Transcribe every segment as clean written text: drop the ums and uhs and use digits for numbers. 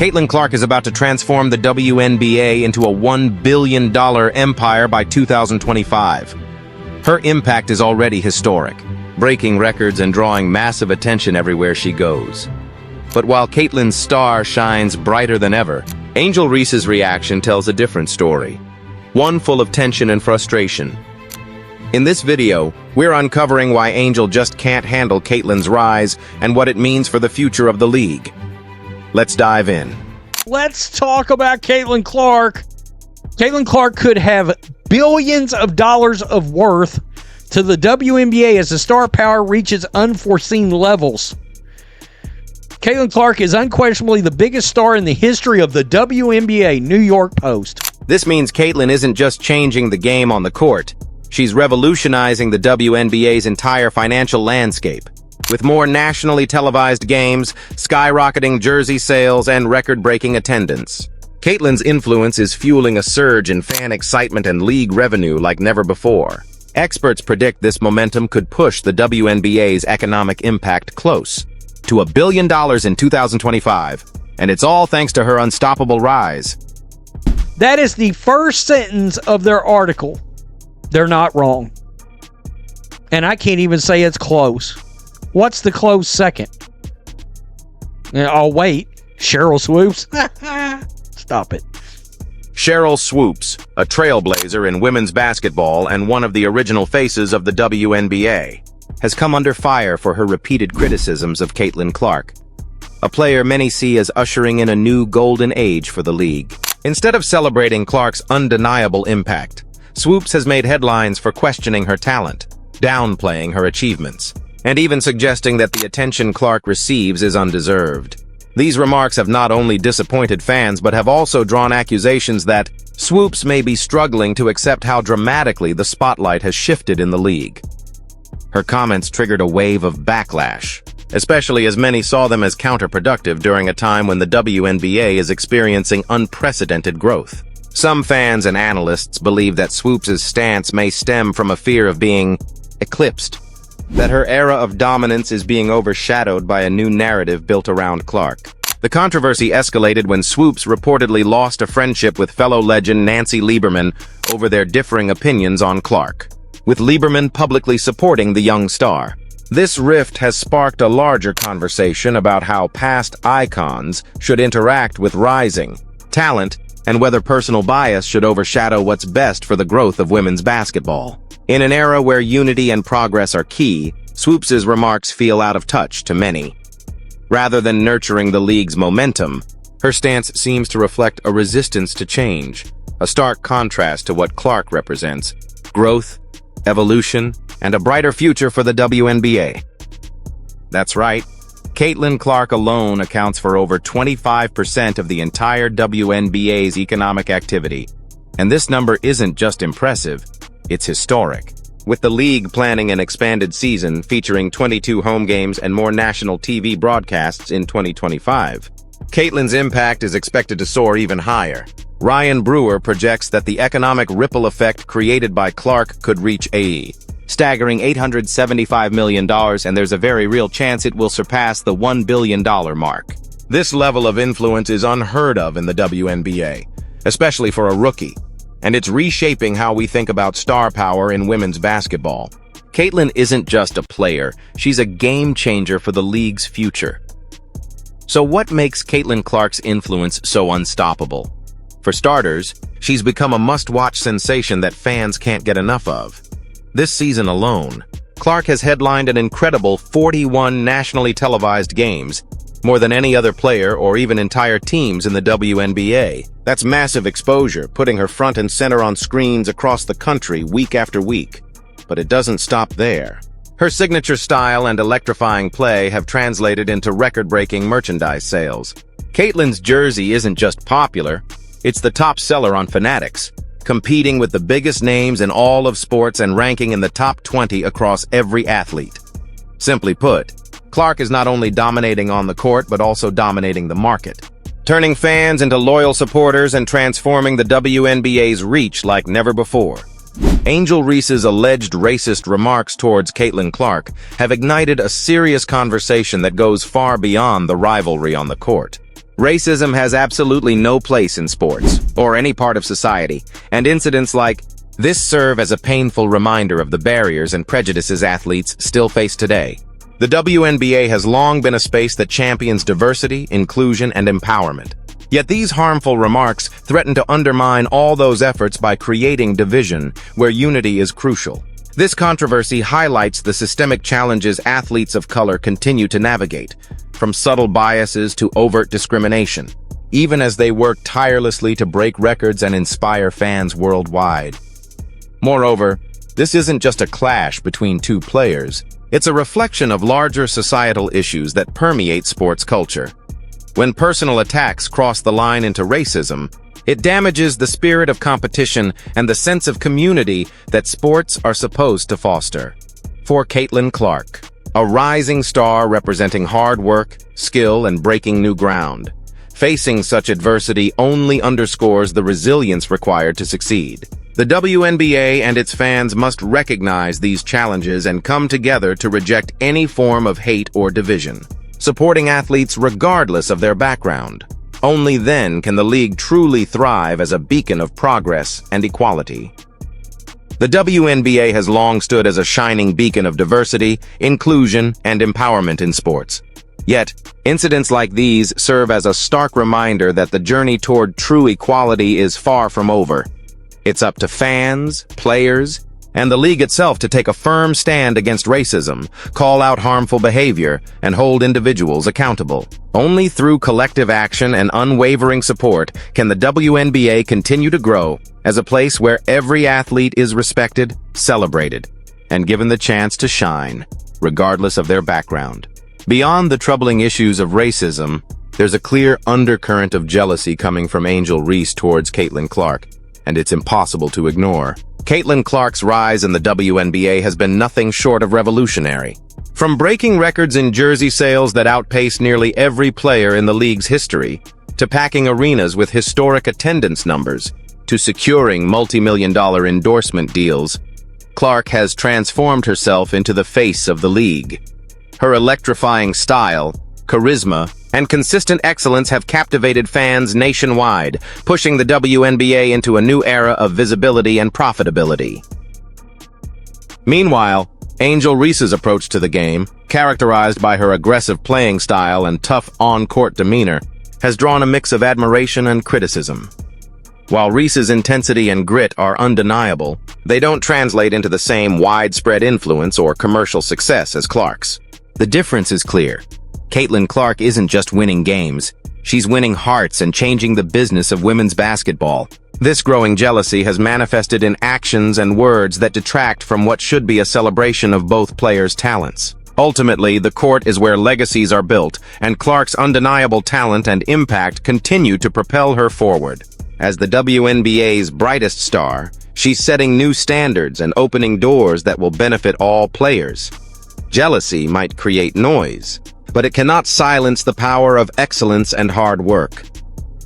Caitlin Clark is about to transform the WNBA into a $1 billion empire by 2025. Her impact is already historic, breaking records and drawing massive attention everywhere she goes. But while Caitlin's star shines brighter than ever, Angel Reese's reaction tells a different story, one full of tension and frustration. In this video, we're uncovering why Angel just can't handle Caitlin's rise and what it means for the future of the league. Let's dive in. Let's talk about Caitlin Clark. Caitlin Clark could have billions of dollars of worth to the WNBA as the star power reaches unforeseen levels. Caitlin Clark is unquestionably the biggest star in the history of the WNBA, New York Post. This means Caitlin isn't just changing the game on the court. She's revolutionizing the WNBA's entire financial landscape. With more nationally televised games, skyrocketing jersey sales, and record-breaking attendance. Caitlin's influence is fueling a surge in fan excitement and league revenue like never before. Experts predict this momentum could push the WNBA's economic impact close to $1 billion in 2025, and it's all thanks to her unstoppable rise. That is the first sentence of their article. They're not wrong. And I can't even say it's close. What's the close second? I'll wait. Sheryl Swoopes? Stop it. Sheryl Swoopes, a trailblazer in women's basketball and one of the original faces of the WNBA, has come under fire for her repeated criticisms of Caitlin Clark, a player many see as ushering in a new golden age for the league. Instead of celebrating Clark's undeniable impact, Swoopes has made headlines for questioning her talent, downplaying her achievements, and even suggesting that the attention Clark receives is undeserved. These remarks have not only disappointed fans but have also drawn accusations that Swoopes may be struggling to accept how dramatically the spotlight has shifted in the league. Her comments triggered a wave of backlash, especially as many saw them as counterproductive during a time when the WNBA is experiencing unprecedented growth. Some fans and analysts believe that Swoopes' stance may stem from a fear of being eclipsed, that her era of dominance is being overshadowed by a new narrative built around Clark. The controversy escalated when Swoopes reportedly lost a friendship with fellow legend Nancy Lieberman over their differing opinions on Clark, with Lieberman publicly supporting the young star. This rift has sparked a larger conversation about how past icons should interact with rising talent and whether personal bias should overshadow what's best for the growth of women's basketball. In an era where unity and progress are key, Swoopes' remarks feel out of touch to many. Rather than nurturing the league's momentum, her stance seems to reflect a resistance to change, a stark contrast to what Clark represents: growth, evolution, and a brighter future for the WNBA. That's right, Caitlin Clark alone accounts for over 25% of the entire WNBA's economic activity. And this number isn't just impressive, it's historic. With the league planning an expanded season featuring 22 home games and more national TV broadcasts in 2025, Caitlin's impact is expected to soar even higher. Ryan Brewer projects that the economic ripple effect created by Clark could reach a staggering $875 million, and there's a very real chance it will surpass the $1 billion mark. This level of influence is unheard of in the WNBA, especially for a rookie, and it's reshaping how we think about star power in women's basketball. Caitlin isn't just a player, she's a game changer for the league's future. So what makes Caitlin Clark's influence so unstoppable? For starters, she's become a must-watch sensation that fans can't get enough of. This season alone, Clark has headlined an incredible 41 nationally televised games, more than any other player or even entire teams in the WNBA. That's massive exposure, putting her front and center on screens across the country week after week. But it doesn't stop there. Her signature style and electrifying play have translated into record-breaking merchandise sales. Caitlin's jersey isn't just popular, it's the top seller on Fanatics, competing with the biggest names in all of sports and ranking in the top 20 across every athlete. Simply put, Clark is not only dominating on the court but also dominating the market, turning fans into loyal supporters and transforming the WNBA's reach like never before. Angel Reese's alleged racist remarks towards Caitlin Clark have ignited a serious conversation that goes far beyond the rivalry on the court. Racism has absolutely no place in sports, or any part of society, and incidents like this serve as a painful reminder of the barriers and prejudices athletes still face today. The WNBA has long been a space that champions diversity, inclusion, and empowerment. Yet these harmful remarks threaten to undermine all those efforts by creating division, where unity is crucial. This controversy highlights the systemic challenges athletes of color continue to navigate, from subtle biases to overt discrimination, even as they work tirelessly to break records and inspire fans worldwide. Moreover, this isn't just a clash between two players. It's a reflection of larger societal issues that permeate sports culture. When personal attacks cross the line into racism, it damages the spirit of competition and the sense of community that sports are supposed to foster. For Caitlin Clark, a rising star representing hard work, skill, and breaking new ground, facing such adversity only underscores the resilience required to succeed. The WNBA and its fans must recognize these challenges and come together to reject any form of hate or division, supporting athletes regardless of their background. Only then can the league truly thrive as a beacon of progress and equality. The WNBA has long stood as a shining beacon of diversity, inclusion, and empowerment in sports. Yet, incidents like these serve as a stark reminder that the journey toward true equality is far from over. It's up to fans, players, and the league itself to take a firm stand against racism, call out harmful behavior, and hold individuals accountable. Only through collective action and unwavering support can the WNBA continue to grow as a place where every athlete is respected, celebrated, and given the chance to shine, regardless of their background. Beyond the troubling issues of racism, there's a clear undercurrent of jealousy coming from Angel Reese towards Caitlin Clark, and it's impossible to ignore. Caitlin Clark's rise in the WNBA has been nothing short of revolutionary. From breaking records in jersey sales that outpace nearly every player in the league's history, to packing arenas with historic attendance numbers, to securing multi-million-dollar endorsement deals, Clark has transformed herself into the face of the league. Her electrifying style, charisma, and consistent excellence have captivated fans nationwide, pushing the WNBA into a new era of visibility and profitability. Meanwhile, Angel Reese's approach to the game, characterized by her aggressive playing style and tough on-court demeanor, has drawn a mix of admiration and criticism. While Reese's intensity and grit are undeniable, they don't translate into the same widespread influence or commercial success as Clark's. The difference is clear. Caitlin Clark isn't just winning games, she's winning hearts and changing the business of women's basketball. This growing jealousy has manifested in actions and words that detract from what should be a celebration of both players' talents. Ultimately, the court is where legacies are built, and Clark's undeniable talent and impact continue to propel her forward. As the WNBA's brightest star, she's setting new standards and opening doors that will benefit all players. Jealousy might create noise, but it cannot silence the power of excellence and hard work.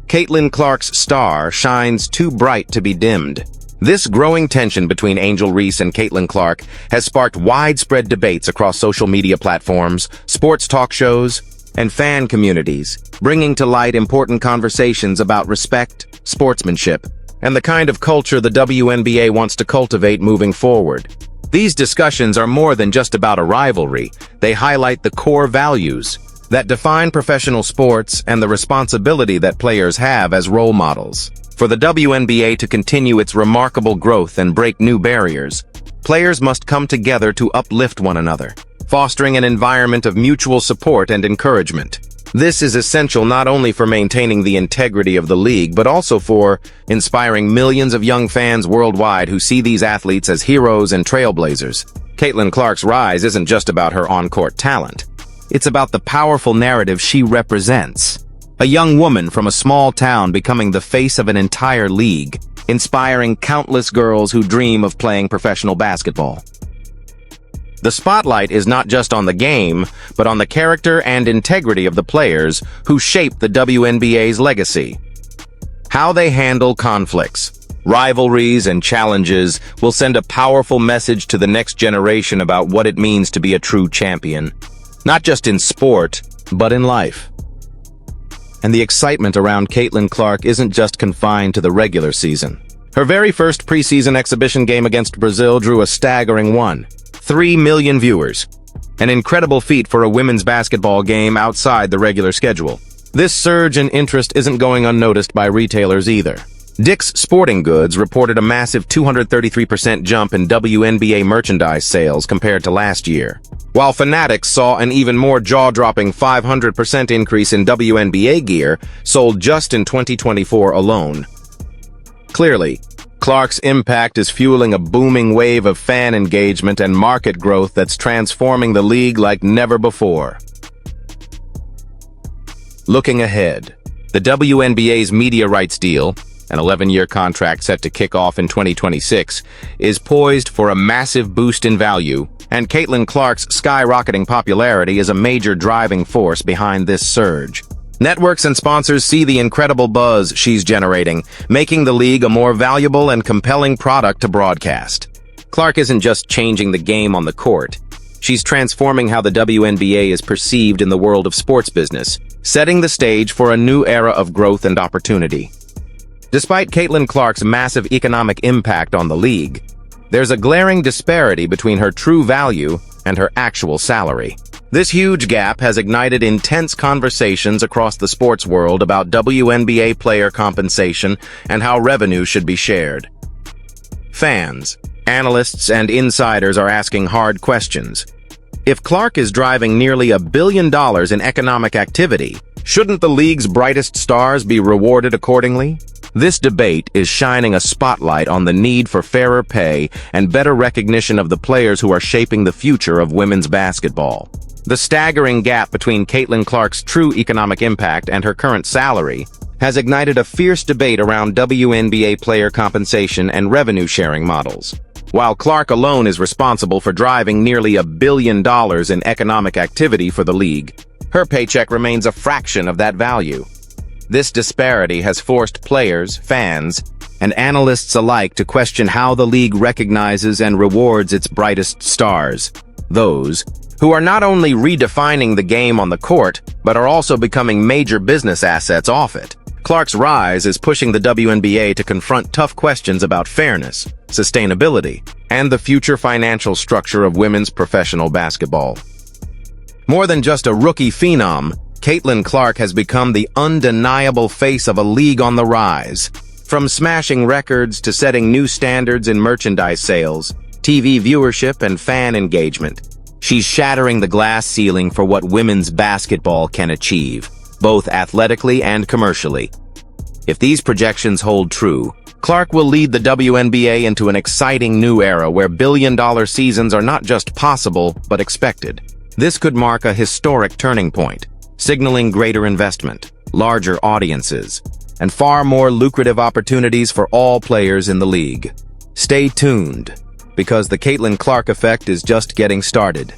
Caitlin Clark's star shines too bright to be dimmed. This growing tension between Angel Reese and Caitlin Clark has sparked widespread debates across social media platforms, sports talk shows, and fan communities, bringing to light important conversations about respect, sportsmanship, and the kind of culture the WNBA wants to cultivate moving forward. These discussions are more than just about a rivalry. They highlight the core values that define professional sports and the responsibility that players have as role models. For the WNBA to continue its remarkable growth and break new barriers, players must come together to uplift one another, fostering an environment of mutual support and encouragement. This is essential not only for maintaining the integrity of the league, but also for inspiring millions of young fans worldwide who see these athletes as heroes and trailblazers. Caitlin Clark's rise isn't just about her on-court talent. It's about the powerful narrative she represents. A young woman from a small town becoming the face of an entire league, inspiring countless girls who dream of playing professional basketball. The spotlight is not just on the game, but on the character and integrity of the players who shape the WNBA's legacy. How they handle conflicts, rivalries, and challenges will send a powerful message to the next generation about what it means to be a true champion, not just in sport, but in life. And the excitement around Caitlin Clark isn't just confined to the regular season. Her very first preseason exhibition game against Brazil drew a staggering 3 million viewers. An incredible feat for a women's basketball game outside the regular schedule. This surge in interest isn't going unnoticed by retailers either. Dick's Sporting Goods reported a massive 233% jump in WNBA merchandise sales compared to last year, while Fanatics saw an even more jaw-dropping 500% increase in WNBA gear sold just in 2024 alone. Clearly, Clark's impact is fueling a booming wave of fan engagement and market growth that's transforming the league like never before. Looking ahead, the WNBA's media rights deal, an 11-year contract set to kick off in 2026, is poised for a massive boost in value, and Caitlin Clark's skyrocketing popularity is a major driving force behind this surge. Networks and sponsors see the incredible buzz she's generating, making the league a more valuable and compelling product to broadcast. Clark isn't just changing the game on the court. She's transforming how the WNBA is perceived in the world of sports business, setting the stage for a new era of growth and opportunity. Despite Caitlin Clark's massive economic impact on the league, there's a glaring disparity between her true value and her actual salary. This huge gap has ignited intense conversations across the sports world about WNBA player compensation and how revenue should be shared. Fans, analysts, and insiders are asking hard questions. If Clark is driving nearly $1 billion in economic activity, shouldn't the league's brightest stars be rewarded accordingly? This debate is shining a spotlight on the need for fairer pay and better recognition of the players who are shaping the future of women's basketball. The staggering gap between Caitlin Clark's true economic impact and her current salary has ignited a fierce debate around WNBA player compensation and revenue-sharing models. While Clark alone is responsible for driving nearly $1 billion in economic activity for the league, her paycheck remains a fraction of that value. This disparity has forced players, fans, and analysts alike to question how the league recognizes and rewards its brightest stars, those who are not only redefining the game on the court, but are also becoming major business assets off it. Clark's rise is pushing the WNBA to confront tough questions about fairness, sustainability, and the future financial structure of women's professional basketball. More than just a rookie phenom, Caitlin Clark has become the undeniable face of a league on the rise. From smashing records to setting new standards in merchandise sales, TV viewership, and fan engagement, she's shattering the glass ceiling for what women's basketball can achieve, both athletically and commercially. If these projections hold true, Clark will lead the WNBA into an exciting new era where billion-dollar seasons are not just possible, but expected. This could mark a historic turning point, signaling greater investment, larger audiences, and far more lucrative opportunities for all players in the league. Stay tuned, because the Caitlin Clark effect is just getting started.